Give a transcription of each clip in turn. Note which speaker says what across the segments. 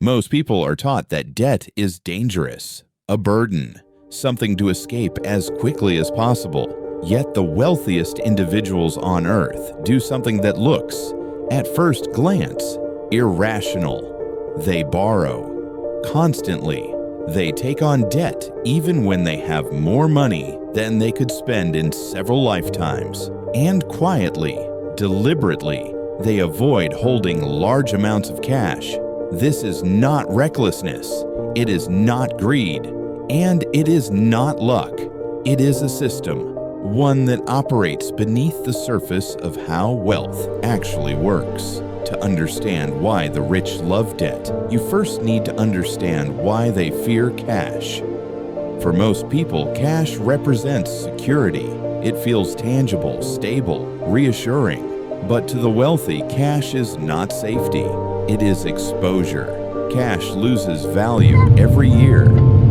Speaker 1: Most people are taught that debt is dangerous, a burden, something to escape as quickly as possible. Yet the wealthiest individuals on earth do something that looks, at first glance, irrational. They borrow constantly. They take on debt even when they have more money than they could spend in several lifetimes. And quietly, deliberately, they avoid holding large amounts of cash. This is not recklessness. It is not greed. And it is not luck. It is a system, one that operates beneath the surface of how wealth actually works. To understand why the rich love debt, you first need to understand why they fear cash. For most people, cash represents security. It feels tangible, stable, reassuring. But to the wealthy, cash is not safety. It is exposure. Cash loses value every year.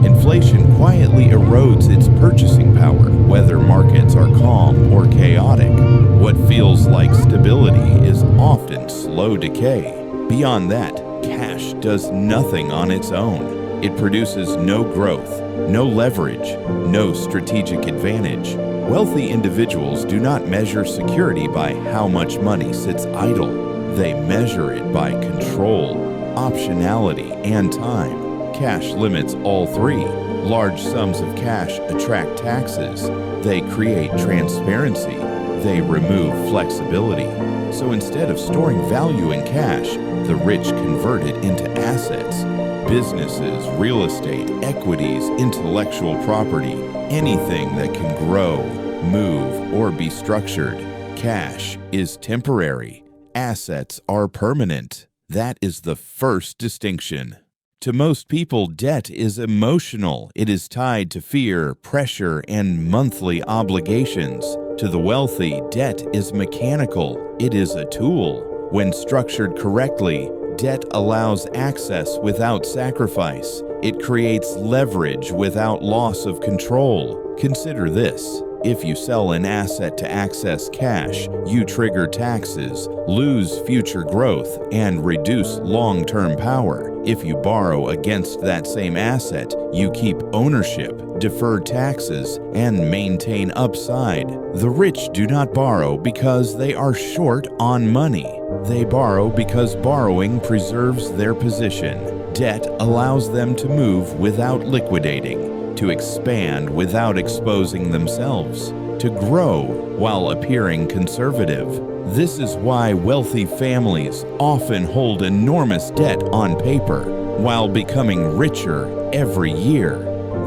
Speaker 1: Inflation quietly erodes its purchasing power, whether markets are calm or chaotic. What feels like stability is often slow decay. Beyond that, cash does nothing on its own. It produces no growth, no leverage, no strategic advantage. Wealthy individuals do not measure security by how much money sits idle. They measure it by control, optionality, and time. Cash limits all three. Large sums of cash attract taxes. They create transparency. They remove flexibility. So instead of storing value in cash, the rich convert it into assets. Businesses, real estate, equities, intellectual property, anything that can grow, move, or be structured. Cash is temporary. Assets are permanent. That is the first distinction. To most people, debt is emotional. It is tied to fear, pressure, and monthly obligations. To the wealthy, debt is mechanical. It is a tool. When structured correctly, debt allows access without sacrifice. It creates leverage without loss of control. Consider this. If you sell an asset to access cash, you trigger taxes, lose future growth, and reduce long-term power. If you borrow against that same asset, you keep ownership, defer taxes, and maintain upside. The rich do not borrow because they are short on money. They borrow because borrowing preserves their position. Debt allows them to move without liquidating, to expand without exposing themselves, to grow while appearing conservative. This is why wealthy families often hold enormous debt on paper while becoming richer every year.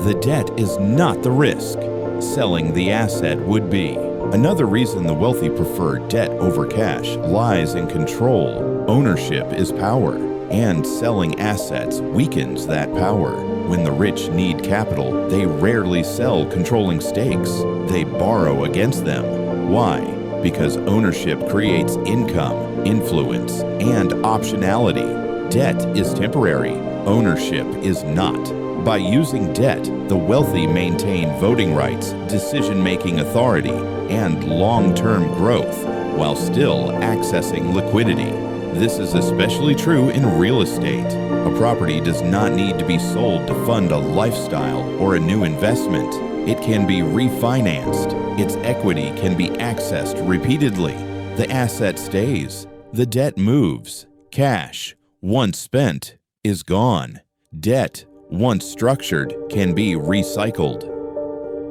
Speaker 1: The debt is not the risk. Selling the asset would be. Another reason the wealthy prefer debt over cash lies in control. Ownership is power, and selling assets weakens that power. When the rich need capital, they rarely sell controlling stakes. They borrow against them. Why? Because ownership creates income, influence, and optionality. Debt is temporary. Ownership is not. By using debt, the wealthy maintain voting rights, decision-making authority, and long-term growth, while still accessing liquidity. This is especially true in real estate. A property does not need to be sold to fund a lifestyle or a new investment. It can be refinanced. Its equity can be accessed repeatedly. The asset stays. The debt moves. Cash, once spent, is gone. Debt, once structured, can be recycled.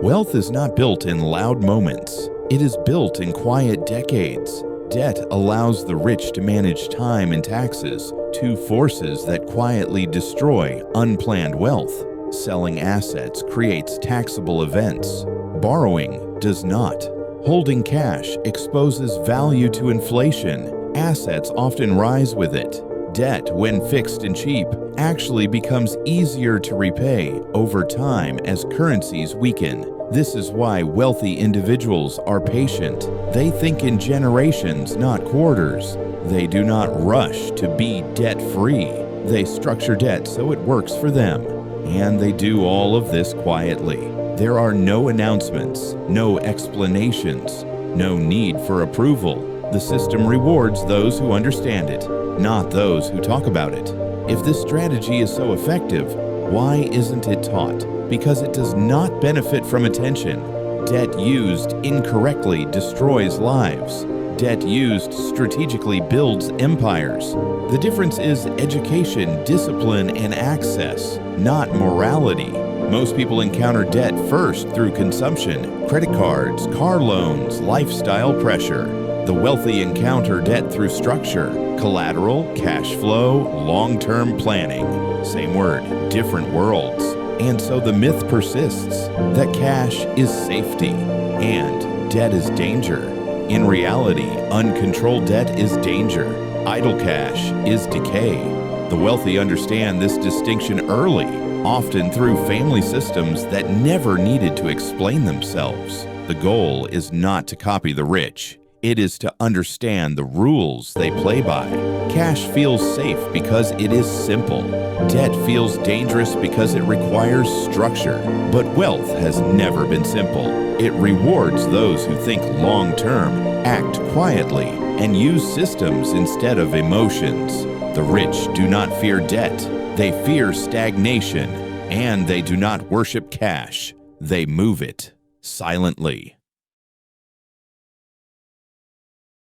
Speaker 1: Wealth is not built in loud moments. It is built in quiet decades. Debt allows the rich to manage time and taxes, two forces that quietly destroy unplanned wealth. Selling assets creates taxable events. Borrowing does not. Holding cash exposes value to inflation. Assets often rise with it. Debt, when fixed and cheap, actually becomes easier to repay over time as currencies weaken. This is why wealthy individuals are patient. They think in generations, not quarters. They do not rush to be debt-free. They structure debt so it works for them. And they do all of this quietly. There are no announcements, no explanations, no need for approval. The system rewards those who understand it, not those who talk about it. If this strategy is so effective, why isn't it taught? Because it does not benefit from attention. Debt used incorrectly destroys lives. Debt used strategically builds empires. The difference is education, discipline, and access, not morality. Most people encounter debt first through consumption, credit cards, car loans, lifestyle pressure. The wealthy encounter debt through structure, collateral, cash flow, long-term planning. Same word, different worlds. And so the myth persists that cash is safety and debt is danger. In reality, uncontrolled debt is danger. Idle cash is decay. The wealthy understand this distinction early, often through family systems that never needed to explain themselves. The goal is not to copy the rich. It is to understand the rules they play by. Cash feels safe because it is simple. Debt feels dangerous because it requires structure. But wealth has never been simple. It rewards those who think long-term, act quietly, and use systems instead of emotions. The rich do not fear debt. They fear stagnation. And they do not worship cash. They move it silently.